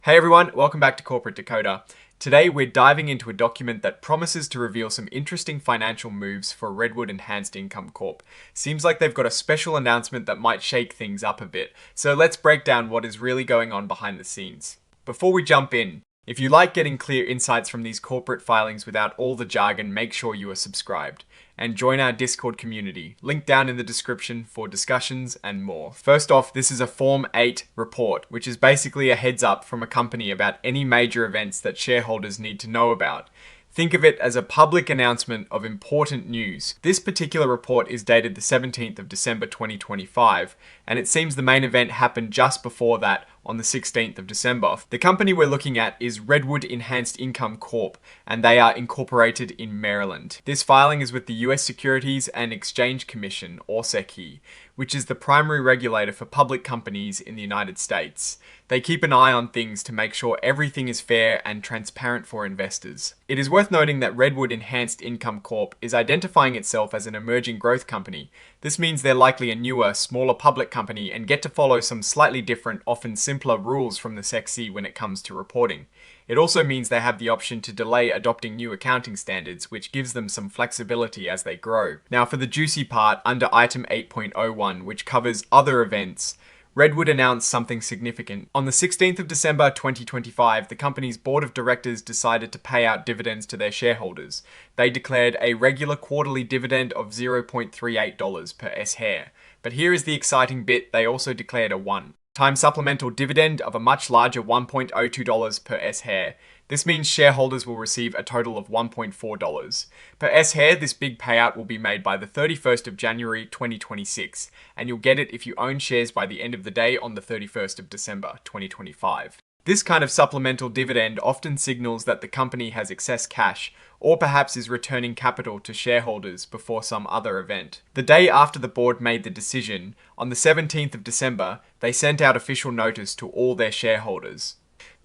Hey everyone, welcome back to Corporate Decoder. Today we're diving into a document that promises to reveal some interesting financial moves for Redwood Enhanced Income Corp. Seems like they've got a special announcement that might shake things up a bit, so let's break down what is really going on behind the scenes. Before we jump in, if you like getting clear insights from these corporate filings without all the jargon, make sure you are subscribed. And join our Discord community, link down in the description for discussions and more. First off, this is a Form 8 report, which is basically a heads up from a company about any major events that shareholders need to know about. Think of it as a public announcement of important news. This particular report is dated the 17th of December 2025, and it seems the main event happened just before that on the 16th of December. The company we're looking at is Redwood Enhanced Income Corp, and they are incorporated in Maryland. This filing is with the US Securities and Exchange Commission, or SEC, which is the primary regulator for public companies in the United States. They keep an eye on things to make sure everything is fair and transparent for investors. It is worth noting that Redwood Enhanced Income Corp is identifying itself as an emerging growth company. This means they're likely a newer, smaller public company and get to follow some slightly different, often simpler rules from the SEC when it comes to reporting. It also means they have the option to delay adopting new accounting standards, which gives them some flexibility as they grow. Now for the juicy part, under item 8.01, which covers other events, Redwood announced something significant. On the 16th of December 2025, the company's board of directors decided to pay out dividends to their shareholders. They declared a regular quarterly dividend of $0.38 per S-share. But here is the exciting bit, they also declared a one-time supplemental dividend of a much larger $1.02 per S-share. This means shareholders will receive a total of $1.4. Per S-share, this big payout will be made by the 31st of January 2026, and you'll get it if you own shares by the end of the day on the 31st of December 2025. This kind of supplemental dividend often signals that the company has excess cash, or perhaps is returning capital to shareholders before some other event. The day after the board made the decision, on the 17th of December, they sent out official notice to all their shareholders.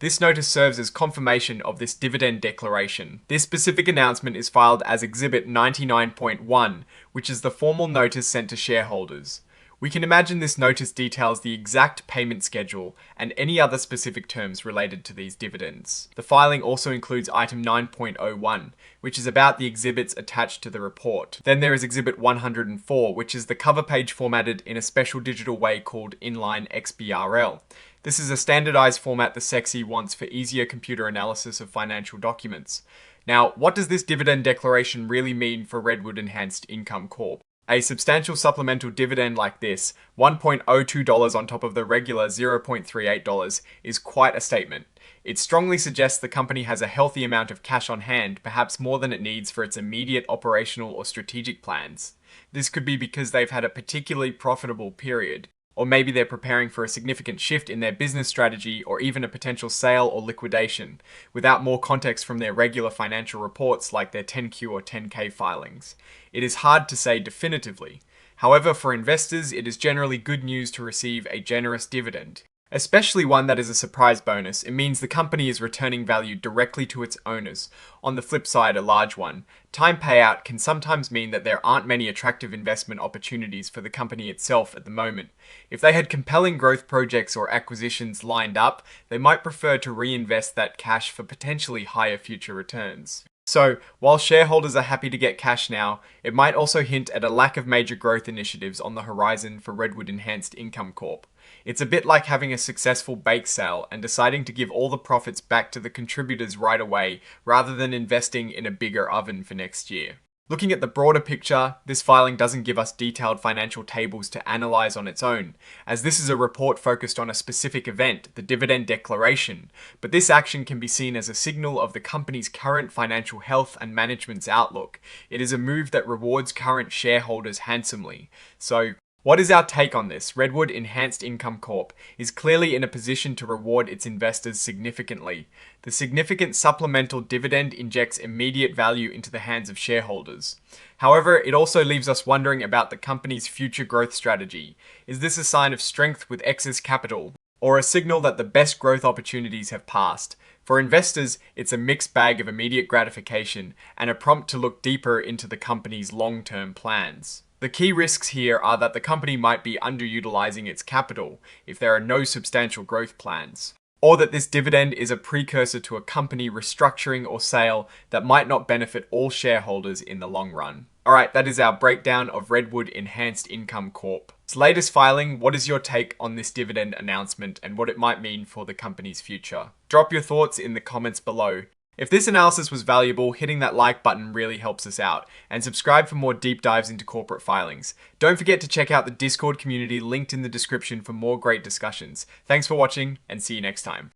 This notice serves as confirmation of this dividend declaration. This specific announcement is filed as Exhibit 99.1, which is the formal notice sent to shareholders. We can imagine this notice details the exact payment schedule and any other specific terms related to these dividends. The filing also includes item 9.01, which is about the exhibits attached to the report. Then there is Exhibit 104, which is the cover page formatted in a special digital way called Inline XBRL. This is a standardized format the SEC wants for easier computer analysis of financial documents. Now, what does this dividend declaration really mean for Redwood Enhanced Income Corp? A substantial supplemental dividend like this, $1.02 on top of the regular $0.38, is quite a statement. It strongly suggests the company has a healthy amount of cash on hand, perhaps more than it needs for its immediate operational or strategic plans. This could be because they've had a particularly profitable period, or maybe they're preparing for a significant shift in their business strategy or even a potential sale or liquidation, without more context from their regular financial reports like their 10Q or 10K filings. It is hard to say definitively. However, for investors, it is generally good news to receive a generous dividend. Especially one that is a surprise bonus. It means the company is returning value directly to its owners. On the flip side, a large one. Time payout can sometimes mean that there aren't many attractive investment opportunities for the company itself at the moment. If they had compelling growth projects or acquisitions lined up, they might prefer to reinvest that cash for potentially higher future returns. So, while shareholders are happy to get cash now, it might also hint at a lack of major growth initiatives on the horizon for Redwood Enhanced Income Corp. It's a bit like having a successful bake sale and deciding to give all the profits back to the contributors right away, rather than investing in a bigger oven for next year. Looking at the broader picture, this filing doesn't give us detailed financial tables to analyze on its own, as this is a report focused on a specific event, the dividend declaration, but this action can be seen as a signal of the company's current financial health and management's outlook. It is a move that rewards current shareholders handsomely. So, what is our take on this? Redwood Enhanced Income Corp is clearly in a position to reward its investors significantly. The significant supplemental dividend injects immediate value into the hands of shareholders. However, it also leaves us wondering about the company's future growth strategy. Is this a sign of strength with excess capital, or a signal that the best growth opportunities have passed? For investors, it's a mixed bag of immediate gratification and a prompt to look deeper into the company's long-term plans. The key risks here are that the company might be underutilizing its capital if there are no substantial growth plans. or that this dividend is a precursor to a company restructuring or sale that might not benefit all shareholders in the long run. Alright, that is our breakdown of Redwood Enhanced Income Corp. Its latest filing, what is your take on this dividend announcement and what it might mean for the company's future? Drop your thoughts in the comments below. If this analysis was valuable, hitting that like button really helps us out, and subscribe for more deep dives into corporate filings. Don't forget to check out the Discord community linked in the description for more great discussions. Thanks for watching, and see you next time.